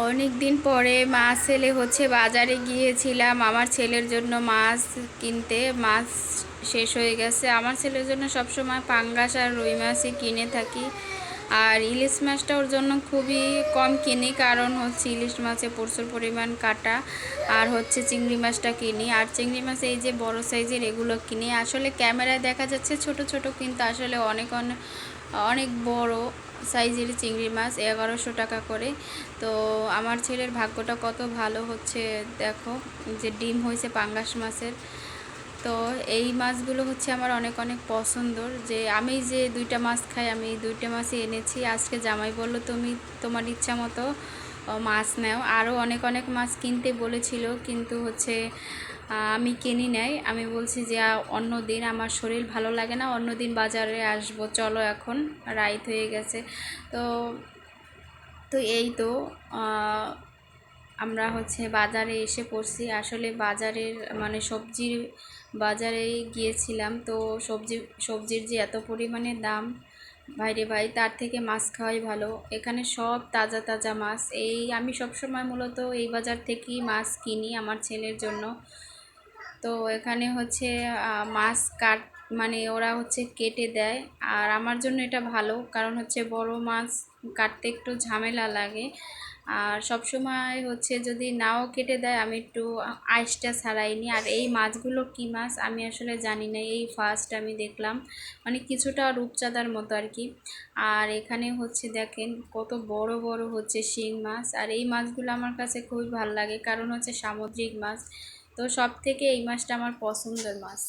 অনেক দিন পরে মা ছেলে বাজারে গিয়েছিলাম আমার ছেলের জন্য মাছ কিনতে। মাছ শেষ হয়ে গেছে। আমার ছেলের জন্য সবসময় পাঙ্গাস আর রুই মাছই কিনে থাকি। আর ইলিশ মাছটা ওর জন্য খুবই কম কিনি, কারণ ইলিশ মাছে প্রচুর পরিমাণ কাটা। আর চিংড়ি মাছটা কিনি। আর চিংড়ি মাছ এই যে বড় সাইজের এগুলো কিনি। আসলে ক্যামেরায় দেখা যাচ্ছে ছোট ছোট, কিন্তু আসলে অনেক অনেক অনেক বড় সাইজের চিংড়ি মাছ, 1100 টাকা করে। তো আমার ছেলের ভাগ্যটা কত ভালো দেখো, যে ডিম হয়েছে পাঙ্গাস মাছের। তো এই মাছগুলো আমার অনেক অনেক পছন্দর। যে আমি যে দুইটা মাছ খাই, আমি এই দুইটা মাছই এনেছি। আজকে জামাই বললো তুমি তোমার ইচ্ছা মতো মাছ নাও। আরও অনেক অনেক মাছ কিনতে বলেছিল, কিন্তু আমি কিনি নাই। আমি বলছি যে অন্য দিন, আমার শরীর ভালো লাগে না, অন্য দিন বাজারে আসবো, চলো এখন রাইত হয়ে গেছে। তো তো এই তো আমরা বাজারে এসে পড়ছি। আসলে বাজারের মানে সবজির বাজারে গিয়েছিলাম। তো সবজির যে এত পরিমাণে দাম, ভাইরে ভাই, তার থেকে মাছ খাওয়াই ভালো। এখানে সব তাজা তাজা মাছ। আমি সবসময় মূলত এই বাজার থেকেই মাছ কিনি আমার ছেলের জন্য। তো এখানে মাছ মানে ওরা কেটে দেয়। আর আমার জন্য এটা ভালো, কারণ বড় মাছ কাটতে একটু ঝামেলা লাগে। আর সব সময় যদি নাও কেটে দেয়, আমি একটু আঁশটা ছাড়াই নিই। আর এই মাছগুলো কী মাছ আমি আসলে জানি না, এই ফার্স্ট আমি দেখলাম। মানে কিছুটা রূপচাঁদার মতো আর কি। আর এখানে দেখেন কত বড় বড় শিং মাছ। আর এই মাছগুলো আমার কাছে খুবই ভালো লাগে, কারণ সামুদ্রিক মাছ। তো সব থেকে এই মাছটা আমার পছন্দের মাছ।